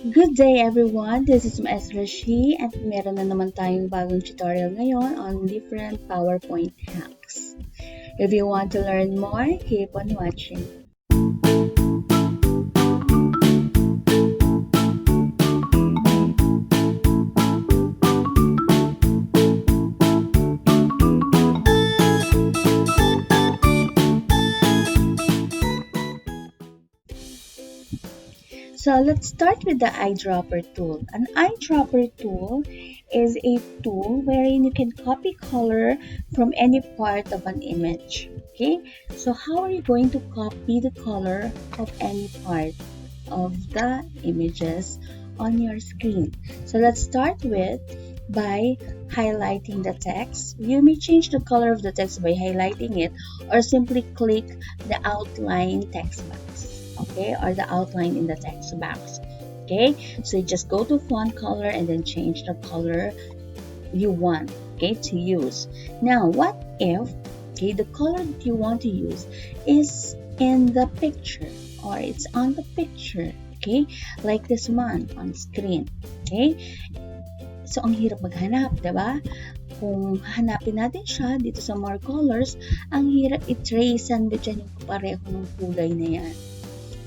Good day everyone, this is Ms. Rashi at meron na naman tayong bagong tutorial ngayon on different PowerPoint hacks. If you want to learn more, keep on watching. So let's start with the eyedropper tool. An eyedropper tool is a tool wherein you can copy color from any part of an image. Okay, so how are you going to copy the color of any part of the images on your screen? So let's start by highlighting the text. You may change the color of the text by highlighting it or simply click the outline text box. Okay, or the outline in the text box. Okay, so you just go to font color and then change the color you want, okay, to use. Now, what if, okay, the color that you want to use is in the picture or it's on the picture, okay, like this one on screen, okay? So, ang hirap maghanap, diba? Kung hanapin natin siya dito sa more colors, ang hirap i-tracean ba dyan yung pareho ng kulay na yan.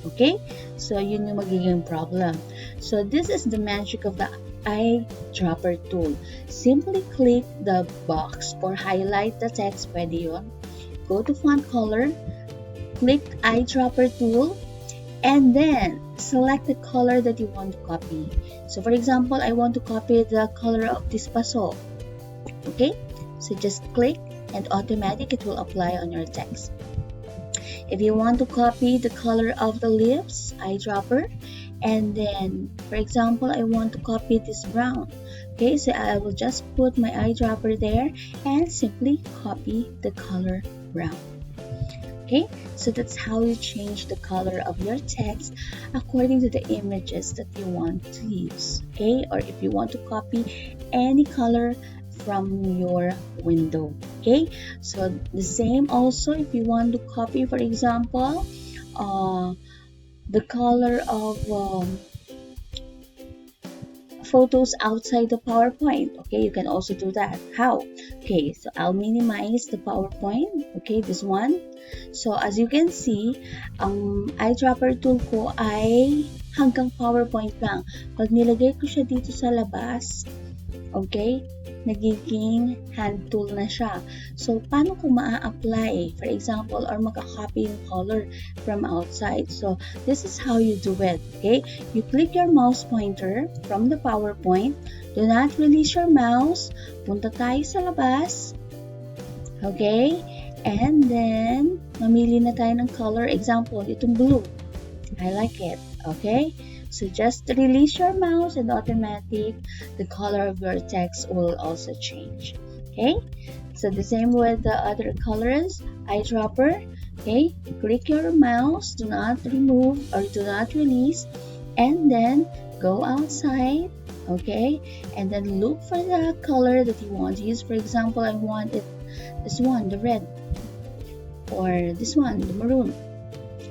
Okay, so yun yung magiging problem. So this is the magic of the eyedropper tool. Simply click the box or highlight the text, pwede yun. Go to font color, click eyedropper tool, and then select the color that you want to copy. So for example, I want to copy the color of this paso. Okay, so just click and automatic it will apply on your text. If you want to copy the color of the lips, eyedropper, and then, for example, I want to copy this brown. Okay, so I will just put my eyedropper there and simply copy the color brown. Okay, so that's how you change the color of your text according to the images that you want to use. Okay, or if you want to copy any color from your window. Okay, so the same also if you want to copy, for example, the color of photos outside the PowerPoint. Okay, you can also do that. How? Okay, so I'll minimize the PowerPoint. Okay, this one. So as you can see, ang eyedropper tool ko ay hanggang PowerPoint lang. Pag nilagay ko siya dito sa labas, okay, nagiging hand tool na siya. So, paano ko maa-apply, for example, or makakopy yung color from outside? So, this is how you do it, okay? You click your mouse pointer from the PowerPoint. Do not release your mouse. Punta tayo sa labas. Okay? And then, mamili na tayo ng color. Example, itong blue. I like it. Okay? So just release your mouse and automatic the color of your text will also change. Okay, so the same with the other colors. Eyedropper. Okay, click your mouse, do not remove or do not release, and then go outside. Okay, and then look for the color that you want to use. For example, I want it this one, the red, or this one, the maroon,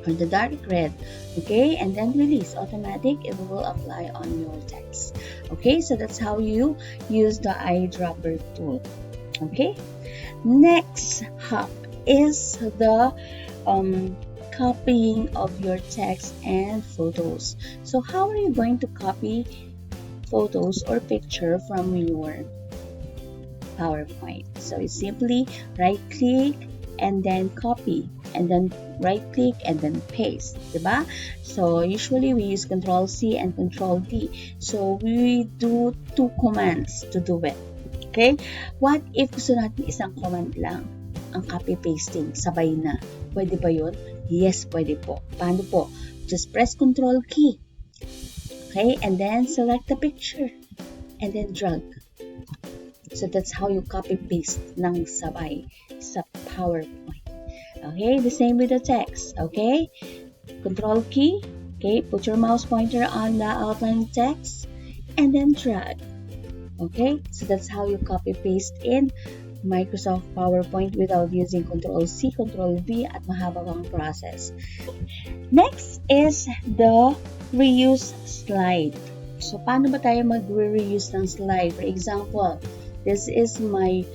or the dark red. Okay, and then release. Automatic, it will apply on your text. Okay, so that's how you use the eyedropper tool. Okay, next hack is the copying of your text and photos. So how are you going to copy photos or picture from your PowerPoint? So you simply right click and then copy, and then right click and then paste, diba? So usually we use Control C and Control D. So we do two commands to do it. Okay? What if gusto natin isang command lang ang copy pasting, sabay na? Pwede ba yun? Yes, pwede po. Paano po? Just press Control key. Okay? And then select the picture and then drag. So that's how you copy paste ng sabay sa PowerPoint. Okay, the same with the text. Okay, Control key. Okay, put your mouse pointer on the outline text and then drag. Okay, so that's how you copy paste in Microsoft PowerPoint without using Control C, Control V at mahaba pang process. Next is the reuse slide. So, paano ba tayo mag-reuse ng slide? For example, this is my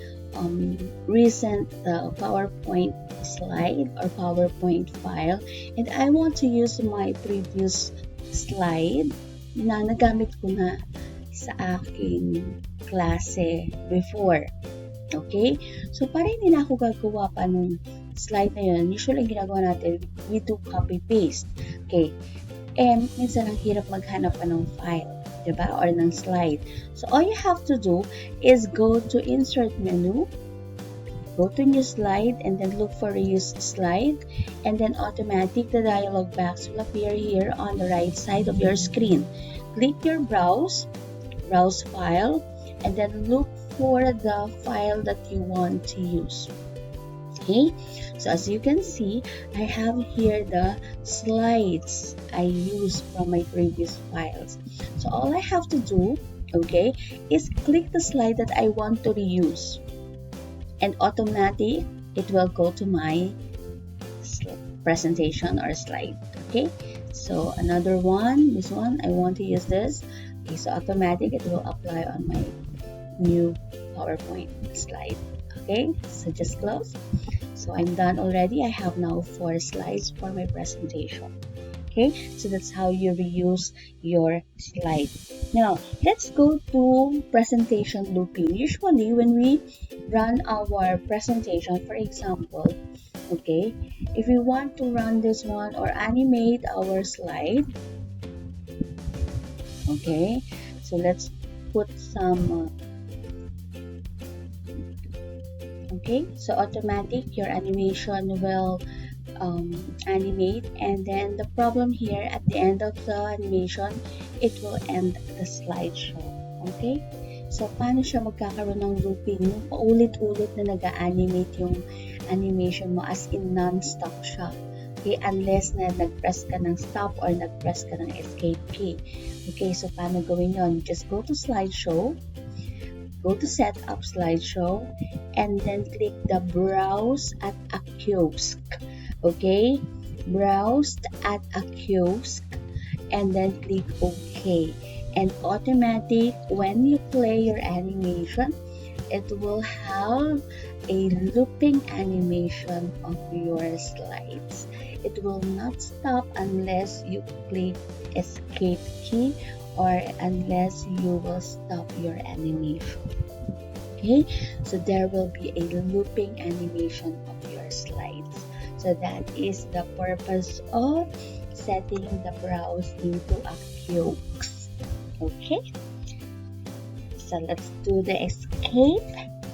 recent PowerPoint slide or PowerPoint file, and I want to use my previous slide na nagamit ko na sa aking klase before. Okay? So, para hindi na ako gagawa pa nung slide na yun, usually ginagawa natin, we do copy-paste. Okay? And minsan ang hirap maghanap pa ng file, diba? Or ng slide. So, all you have to do is go to Insert menu, go to New Slide, and then look for Reuse Slide, and then automatic the dialog box will appear here on the right side of your screen. Click your Browse File, and then look for the file that you want to use. Okay, so as you can see, I have here the slides I used from my previous files. So all I have to do, okay, is click the slide that I want to reuse, and automatic it will go to my presentation or slide. Okay, so another one, this one, I want to use this. Okay, so automatic it will apply on my new PowerPoint slide. Okay, so just close. So I'm done already. I have now 4 slides for my presentation. Okay, so that's how you reuse your slide. Now, let's go to presentation looping. Usually, when we run our presentation, for example, okay, if we want to run this one or animate our slide, okay, so let's put some okay, so automatic your animation will animate, and then the problem here at the end of the animation, it will end the slideshow. Okay, so paano siya magkakaroon ng looping? Yung paulit-ulit na nag-animate yung animation mo, as in non-stop siya. Okay, unless na nag-press ka ng stop or nag-press ka ng escape key. Okay, so paano gawin yon? Just go to slideshow, go to setup slideshow, and then click the browse at a kiosk. Okay, browse at a kiosk, and then click OK. And automatic, when you play your animation, it will have a looping animation of your slides. It will not stop unless you click escape key or unless you will stop your animation. Okay, so there will be a looping animation of your slides. So that is the purpose of setting the browse into a kiosk. Okay, so let's do the escape,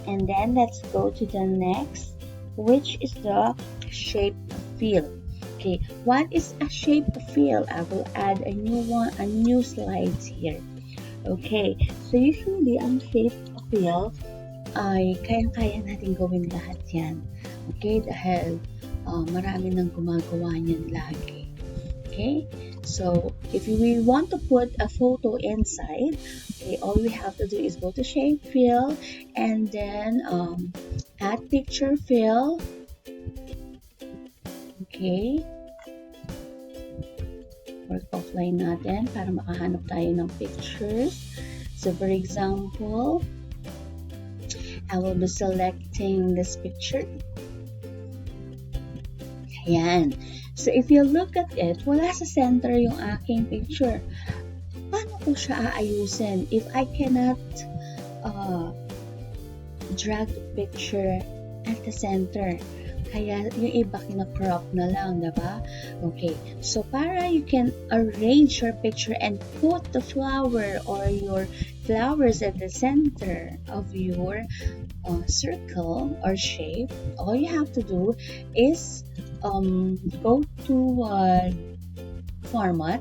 and then let's go to the next, which is the shape fill. Okay, what is a shape fill? I will add a new one, a new slides here. Okay, so usually ang shape fill ay kayang-kaya natin gawin lahat yan. Okay, dahil marami nang gumagawa niyan lagi. Okay, so if we want to put a photo inside, okay, all we have to do is go to shape fill, and then add picture fill. Okay, work offline natin para makahanap tayo ng pictures. So for example, I will be selecting this picture. Ayan. So if you look at it, wala sa center yung aking picture. Paano ko siya aayusin if I cannot drag the picture at the center? Kaya yung iba kina-crop na lang, diba? Okay, so para you can arrange your picture and put the flower or your flowers at the center of your circle or shape, all you have to do is go to format,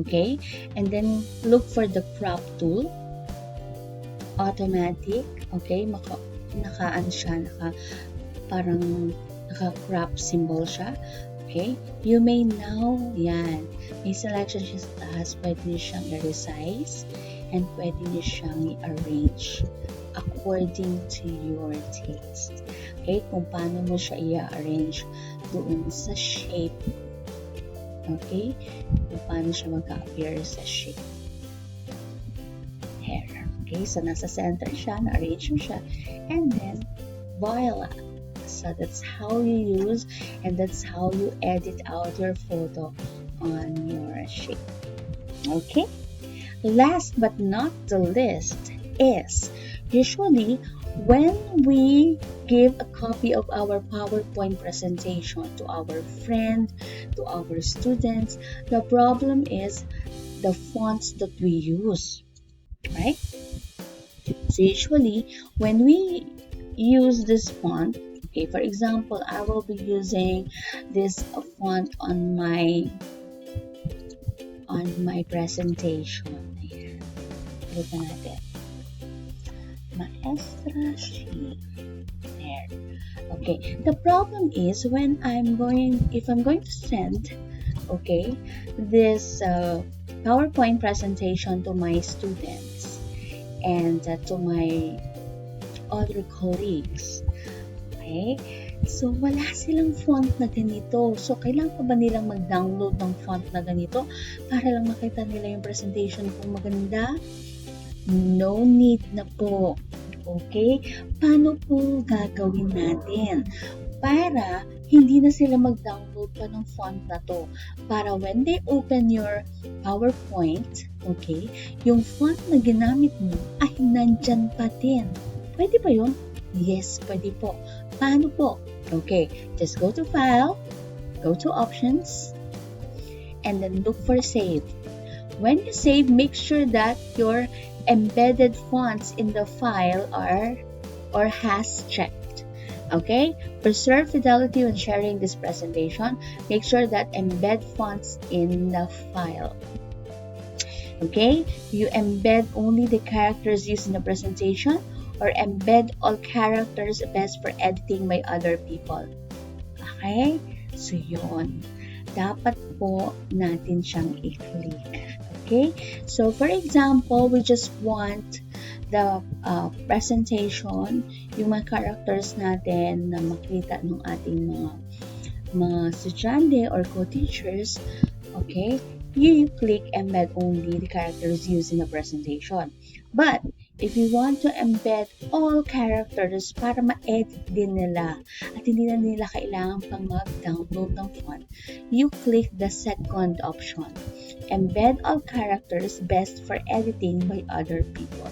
okay, and then look for the crop tool, automatic, okay, parang naka-crop symbol siya. Okay, you may now, yan, may selection siya sa taas, pwede niyo siyang i-resize and pwede niyo siyang i-arrange according to your taste. Okay, kung paano mo siya i-arrange doon sa shape. Okay, kung paano siya mag-appear sa shape. Okay, so nasa center siya, na-arrange mo siya, and then voila. So that's how you use and that's how you edit out your photo on your sheet. Okay, last but not the least is usually when we give a copy of our PowerPoint presentation to our friend, to our students, the problem is the fonts that we use, right? So usually when we use this font, okay, for example, I will be using this font on my presentation. Ayan. Palitan natin. Maestra Shi. There. Okay. The problem is when if I'm going to send, okay, this PowerPoint presentation to my students and to my other colleagues. Okay? So, wala silang font na ganito. So, kailangan pa ba nilang mag-download ng font na ganito para lang makita nila yung presentation kung maganda? No need na po. Okay? Paano po gagawin natin? Para hindi na sila mag-download pa ng font na to. Para when they open your PowerPoint, okay, yung font na ginamit mo ay nandyan pa din. Pwede ba yun? Yes, pwede po. Paano po? Okay, just go to File, go to Options, and then look for Save. When you save, make sure that your embedded fonts in the file are or has checked. Okay, preserve fidelity when sharing this presentation. Make sure that embed fonts in the file. Okay, you embed only the characters used in the presentation or embed all characters best for editing by other people. Okay, so yun. Dapat po natin siyang i-click. Okay, so for example, we just want the presentation, yung mga characters natin na makita ng ating mga estudyante or co-teachers, okay, you click embed only the characters used in the presentation. But if you want to embed all characters para ma-edit din nila at hindi na nila kailangan pang mag-download ng font, you click the second option, embed all characters best for editing by other people.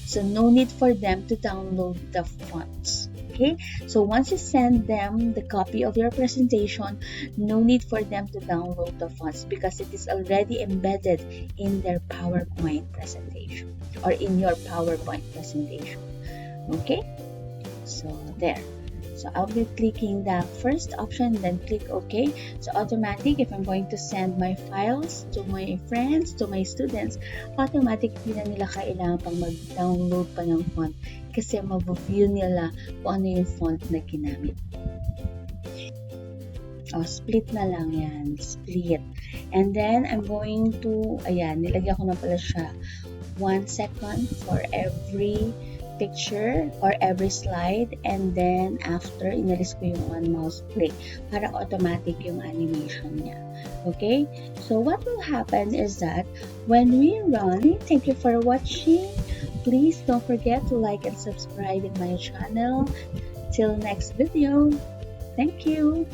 So no need for them to download the fonts. Okay, so once you send them the copy of your presentation, no need for them to download the fonts because it is already embedded in their PowerPoint presentation or in your PowerPoint presentation. Okay, so there. So I'll be clicking the first option, then click OK. So automatic, if I'm going to send my files to my friends, to my students, automatic hindi na nila kailangan pang mag-download pa ng font kasi mabuview nila kung ano yung font na ginamit. Oh, split na lang yan. Split. And then, I'm going to, ayan, nilagyan ko na pala siya 1 second for every picture or every slide, and then after, inalis ko yung on mouse click para automatic yung animation niya. Okay? So, what will happen is that when we run, thank you for watching. Please don't forget to like and subscribe in my channel. Till next video. Thank you.